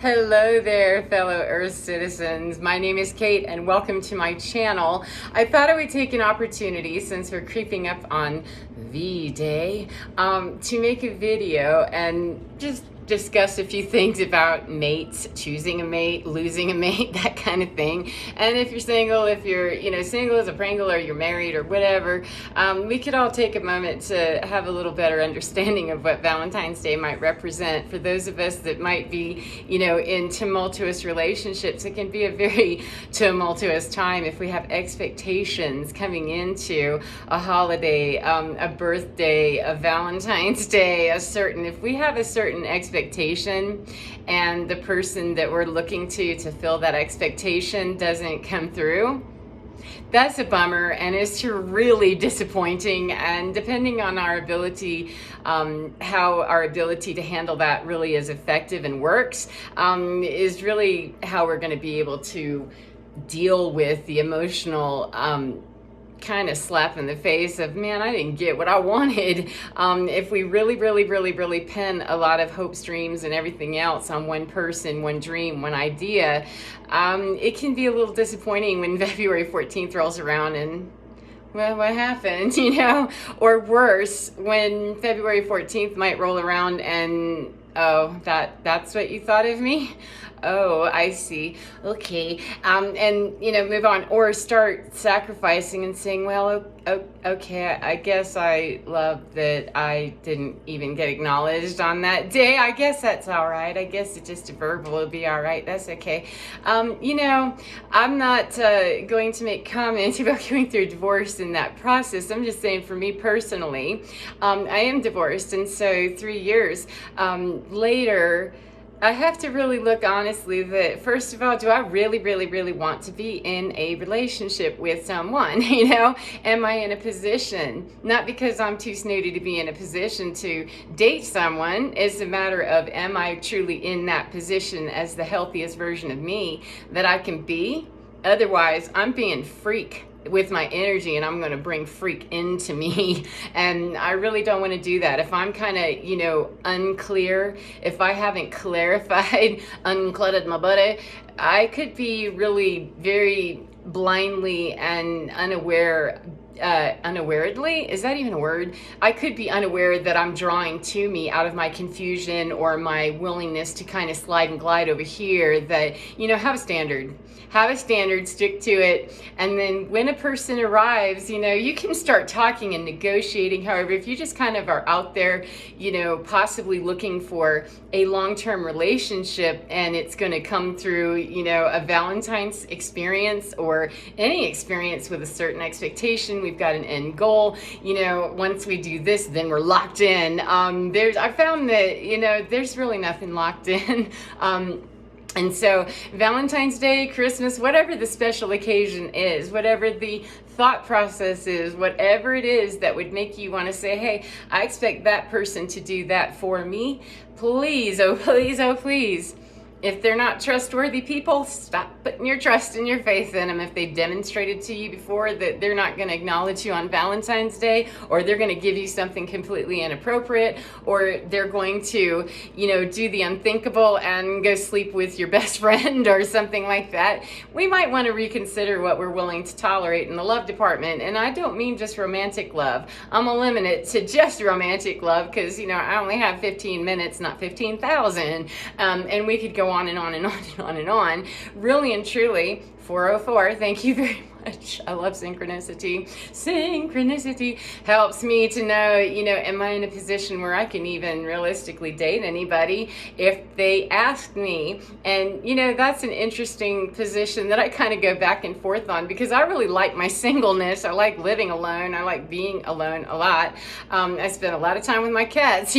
Hello there, fellow Earth citizens. My name is Kate, and welcome to my channel. I thought I would take an opportunity, since we're creeping up on V-Day, to make a video and just discuss a few things about mates, choosing a mate, losing a mate, that kind of thing. And if you're single, if you're single as a Pringle, or you're married or whatever, we could all take a moment to have a little better understanding of what Valentine's Day might represent. For those of us that might be in tumultuous relationships, it can be a very tumultuous time if we have expectations coming into a holiday, a birthday, a Valentine's Day, if we have a certain expectation and the person that we're looking to fill that expectation doesn't come through. That's a bummer, and it's really disappointing. And depending on our ability, how our ability to handle that really is effective and works, is really how we're going to be able to deal with the emotional kind of slap in the face of, man, I didn't get what I wanted. If we really pin a lot of hopes, dreams, and everything else on one person, one dream, one idea, it can be a little disappointing when February 14th rolls around and, well, what happened, Or worse, when February 14th might roll around and, oh, that's what you thought of me? Oh, I see. Okay. And, move on, or start sacrificing and saying, well, okay, I guess I love that I didn't even get acknowledged on that day. I guess that's all right. I guess it's just a verbal will be all right. That's okay. I'm not going to make comments about going through divorce in that process. I'm just saying, for me personally, I am divorced. And so 3 years later, I have to really look honestly that, first of all, do I really want to be in a relationship with someone? Am I in a position, not because I'm too snooty to be in a position to date someone, it's a matter of, am I truly in that position as the healthiest version of me that I can be? Otherwise, I'm being freak with my energy, and I'm going to bring freak into me. And I really don't want to do that. If I'm kind of, unclear, if I haven't clarified, uncluttered my body, I could be really very blindly and unawaredly, is that even a word? I could be unaware that I'm drawing to me, out of my confusion or my willingness to kind of slide and glide over here, that, have a standard, stick to it. And then when a person arrives, you can start talking and negotiating. However, if you just kind of are out there, possibly looking for a long-term relationship, and it's going to come through, a Valentine's experience or any experience with a certain expectation, we've got an end goal. Once we do this, then we're locked in. I found that, there's really nothing locked in. And so Valentine's Day, Christmas, whatever the special occasion is, whatever the thought process is, whatever it is that would make you want to say, hey, I expect that person to do that for me, please, oh please, oh please. If they're not trustworthy people, stop putting your trust and your faith in them. If they've demonstrated to you before that they're not going to acknowledge you on Valentine's Day, or they're going to give you something completely inappropriate, or they're going to, do the unthinkable and go sleep with your best friend or something like that, we might want to reconsider what we're willing to tolerate in the love department. And I don't mean just romantic love. I'm gonna limit it to just romantic love because, I only have 15 minutes, not 15,000. And we could go on and on and on and on and on. Really and truly, 404, thank you very much. I love synchronicity. Synchronicity helps me to know, am I in a position where I can even realistically date anybody if they ask me? And, that's an interesting position that I kind of go back and forth on, because I really like my singleness. I like living alone. I like being alone a lot. I spend a lot of time with my cats.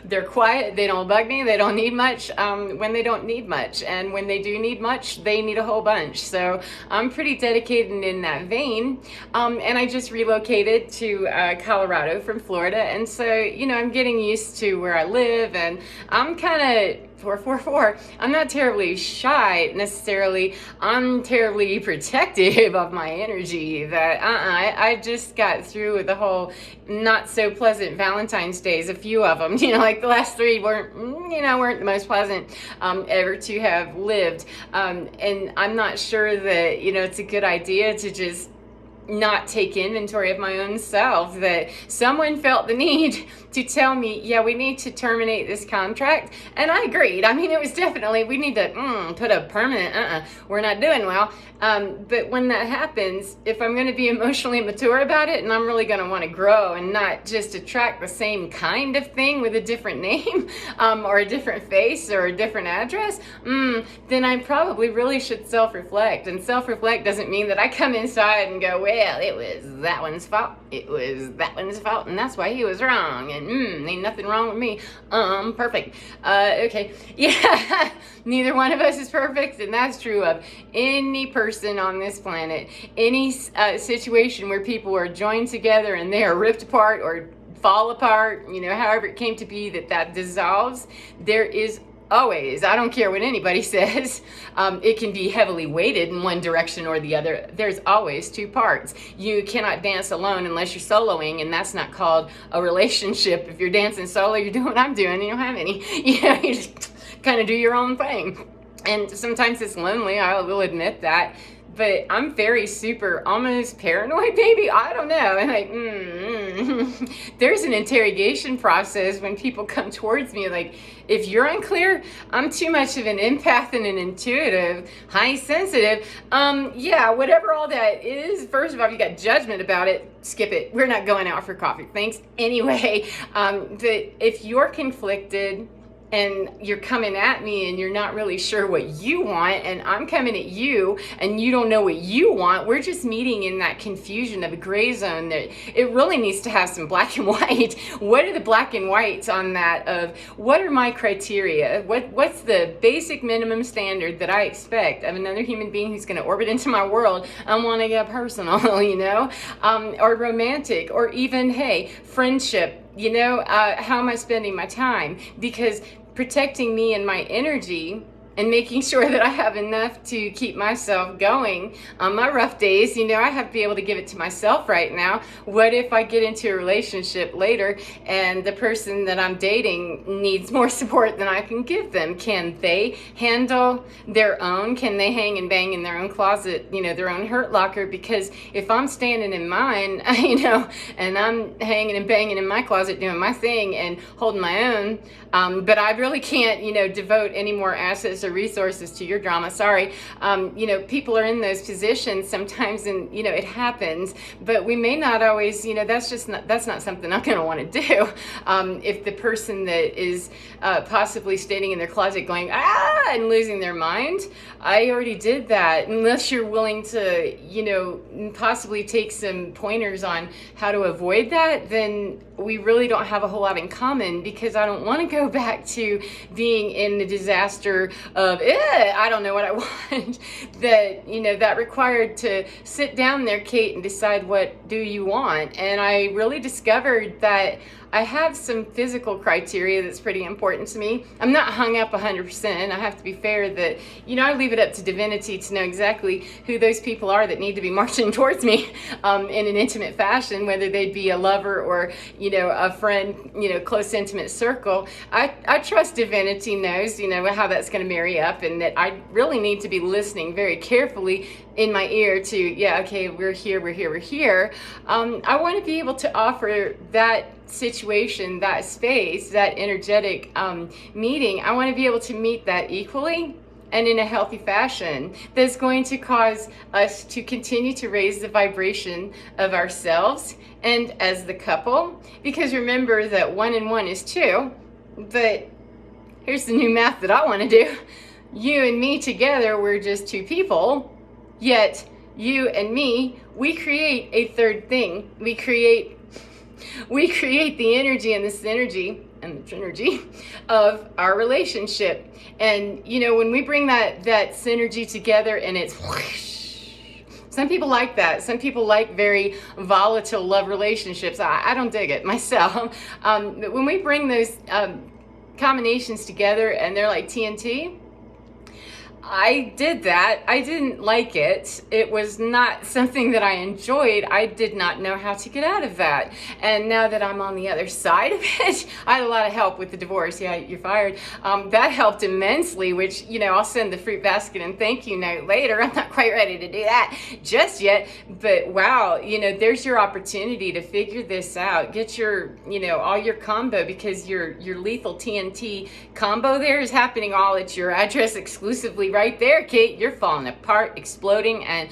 They're quiet. They don't bug me. They don't need much when they don't need much. And when they do need much, they need a whole bunch. So I'm pretty dedicated in that vein. And I just relocated to Colorado from Florida. And so, I'm getting used to where I live, and I'm kind of 444. I'm not terribly shy necessarily. I'm terribly protective of my energy. That I just got through with the whole not so pleasant Valentine's days. A few of them, like the last three weren't the most pleasant ever to have lived. And I'm not sure that it's a good idea to just not take inventory of my own self, that someone felt the need to tell me, yeah, we need to terminate this contract. And I agreed. I mean, it was definitely, we need to put a permanent, we're not doing well. But when that happens, if I'm going to be emotionally mature about it, and I'm really going to want to grow and not just attract the same kind of thing with a different name, or a different face or a different address, then I probably really should self-reflect. And self-reflect doesn't mean that I come inside and go, well, it was that one's fault. It was that one's fault, and that's why he was wrong. And ain't nothing wrong with me. Perfect. Okay. Yeah. Neither one of us is perfect, and that's true of any person on this planet. Any situation where people are joined together and they are ripped apart or fall apart, however it came to be that dissolves, there is always, I don't care what anybody says, it can be heavily weighted in one direction or the other. There's always two parts. You cannot dance alone unless you're soloing, and that's not called a relationship. If you're dancing solo, you're doing what I'm doing, you don't have any. You just kind of do your own thing. And sometimes it's lonely, I will admit that. But I'm very super, almost paranoid, maybe. I don't know. And there's an interrogation process when people come towards me. Like, if you're unclear, I'm too much of an empath and an intuitive, high sensitive. Yeah, whatever all that is. First of all, if you got judgment about it, skip it. We're not going out for coffee. Thanks. Anyway, but if you're conflicted, and you're coming at me and you're not really sure what you want, and I'm coming at you and you don't know what you want, we're just meeting in that confusion of a gray zone that it really needs to have some black and white. What are the black and whites on that of what are my criteria? What's the basic minimum standard that I expect of another human being who's going to orbit into my world? I want to get personal, or romantic, or even, hey, friendship. How am I spending my time? Because protecting me and my energy and making sure that I have enough to keep myself going on my rough days, I have to be able to give it to myself right now. What if I get into a relationship later and the person that I'm dating needs more support than I can give them? Can they handle their own? Can they hang and bang in their own closet, their own hurt locker? Because if I'm standing in mine, and I'm hanging and banging in my closet doing my thing and holding my own, but I really can't, devote any more assets or resources to your drama. Sorry. People are in those positions sometimes, and it happens, but we may not always, that's not something I'm going to want to do. If the person that is possibly standing in their closet going, and losing their mind, I already did that. Unless you're willing to, possibly take some pointers on how to avoid that, then we really don't have a whole lot in common, because I don't want to go back to being in the disaster of, I don't know what I want. that required to sit down there, Kate, and decide what do you want. And I really discovered that I have some physical criteria that's pretty important to me. I'm not hung up 100%. I have to be fair that, I leave it up to divinity to know exactly who those people are that need to be marching towards me in an intimate fashion, whether they'd be a lover or, a friend, close intimate circle. I trust divinity knows, how that's going to marry up, and that I really need to be listening very carefully in my ear to, okay, we're here. I want to be able to offer that situation, that space, that energetic meeting. I want to be able to meet that equally and in a healthy fashion that's going to cause us to continue to raise the vibration of ourselves and as the couple. Because remember that 1 and 1 is 2, but here's the new math that I want to do. You and me together, we're just 2 people, yet you and me, we create a third thing. We create the energy and the synergy and the Trinergy of our relationship. And, you know, when we bring that synergy together and it's whoosh, some people like that. Some people like very volatile love relationships. I don't dig it myself. But when we bring those combinations together and they're like TNT, I did that. I didn't like it. It was not something that I enjoyed. I did not know how to get out of that. And now that I'm on the other side of it, I had a lot of help with the divorce. Yeah, you're fired. That helped immensely, which, you know, I'll send the fruit basket and thank you note later. I'm not quite ready to do that just yet. But wow, you know, there's your opportunity to figure this out. Get your, you know, all your combo, because your lethal TNT combo there is happening all at your address exclusively. Right there, Kate, you're falling apart, exploding, and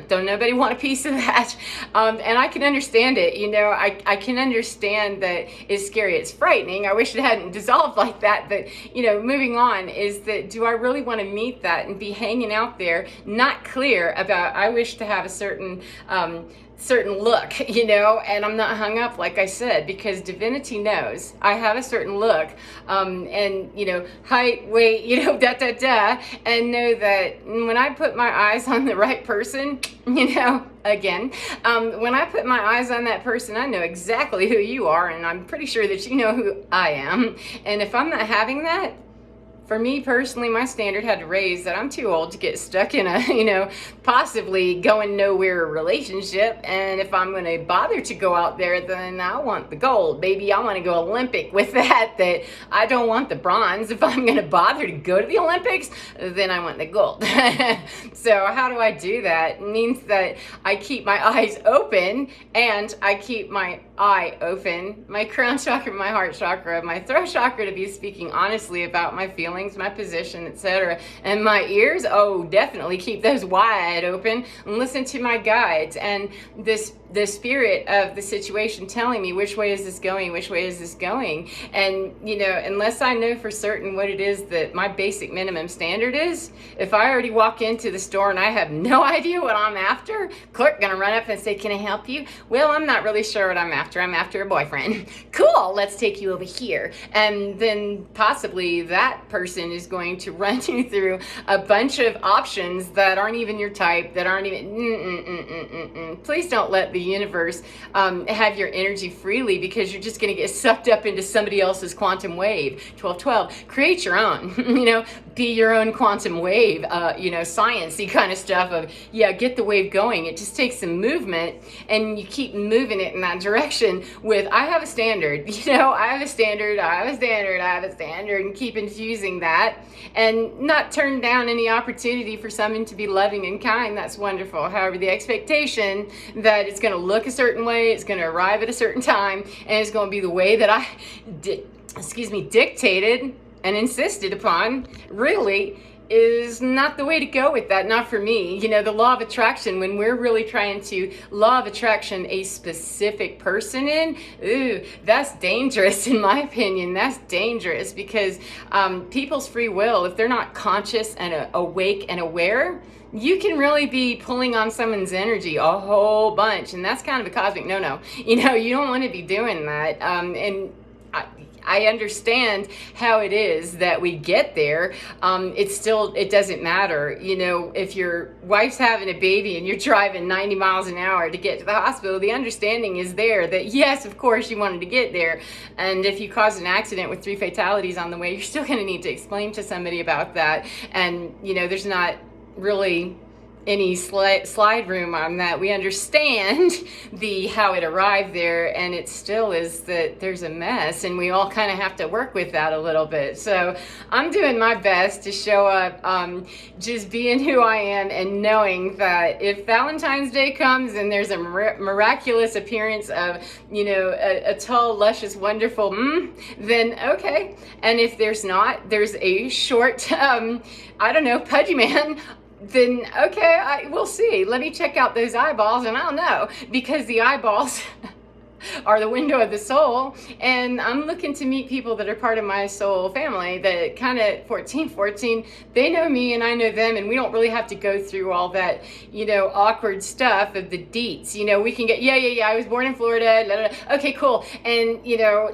don't nobody want a piece of that. And I can understand it. You know, I can understand that it's scary, it's frightening. I wish it hadn't dissolved like that. But, you know, moving on is that, do I really want to meet that and be hanging out there, not clear about, I wish to have a certain look, you know, and I'm not hung up, like I said, because divinity knows I have a certain look, and, you know, height, weight, you know, and know that when I put my eyes on the right person, you know, again, when I put my eyes on that person, I know exactly who you are, and I'm pretty sure that you know who I am. And if I'm not having that, for me personally, my standard had to raise that I'm too old to get stuck in a, you know, possibly going nowhere relationship. And if I'm going to bother to go out there, then I want the gold, baby. I want to go Olympic with that I don't want the bronze. If I'm going to bother to go to the Olympics, then I want the gold. So how do I do that? It means that I keep my eyes open and I keep my eye open, my crown chakra, my heart chakra, my throat chakra to be speaking honestly about my feelings, my position, etc. And my ears, oh, definitely keep those wide open and listen to my guides and the spirit of the situation telling me which way is this going, which way is this going. And, you know, unless I know for certain what it is that my basic minimum standard is, if I already walk into the store and I have no idea what I'm after, clerk gonna run up and say, can I help you? Well, I'm not really sure what I'm after. I'm after a boyfriend. Cool, let's take you over here. And then possibly that person is going to run you through a bunch of options that aren't even your type, that aren't even, Please don't let the universe have your energy freely, because you're just going to get sucked up into somebody else's quantum wave. 1212, create your own, you know, be your own quantum wave, you know, sciencey kind of stuff of, yeah, get the wave going. It just takes some movement, and you keep moving it in that direction with, I have a standard, you know, I have a standard, and keep infusing that and not turn down any opportunity for someone to be loving and kind. That's wonderful. However, the expectation that it's going to look a certain way, it's going to arrive at a certain time, and it's going to be the way that I dictated and insisted upon, really is not the way to go with that. Not for me. You know, the law of attraction, when we're really trying to law of attraction a specific person in, ooh, that's dangerous in my opinion. That's dangerous because people's free will, if they're not conscious and awake and aware, you can really be pulling on someone's energy a whole bunch, and that's kind of a cosmic no-no. You know, you don't want to be doing that. And I understand how it is that we get there. It doesn't matter. You know, if your wife's having a baby and you're driving 90 miles an hour to get to the hospital, the understanding is there that, yes, of course you wanted to get there. And if you cause an accident with 3 fatalities on the way, you're still going to need to explain to somebody about that. And, you know, there's not really any slide room on that. We understand how it arrived there, and it still is that there's a mess, and we all kind of have to work with that a little bit. So I'm doing my best to show up, just being who I am, and knowing that if Valentine's Day comes and there's a miraculous appearance of, you know, a tall, luscious, wonderful, then okay. And if there's not, there's a short, I don't know, pudgy man, then okay, we'll see. Let me check out those eyeballs, and I'll know, because the eyeballs are the window of the soul. And I'm looking to meet people that are part of my soul family that kind of 14, they know me and I know them, and we don't really have to go through all that, awkward stuff of the deets. We can get, yeah, I was born in Florida, blah, blah, blah. Okay, cool. And,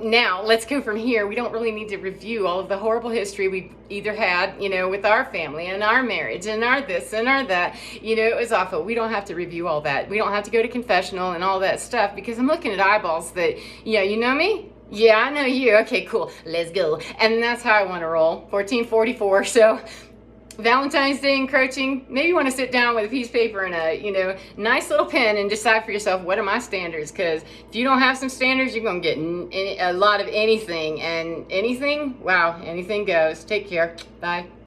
now let's go from here. We don't really need to review all of the horrible history we've either had, with our family and our marriage and our this and our that. It was awful. We don't have to review all that. We don't have to go to confessional and all that stuff, because I'm looking at eyeballs that, you know me? Yeah, I know you. Okay, cool. Let's go. And that's how I want to roll. 1444. So Valentine's Day encroaching, maybe you want to sit down with a piece of paper and a, nice little pen and decide for yourself, what are my standards? Because if you don't have some standards, you're going to get a lot of anything. And anything, wow, anything goes. Take care. Bye.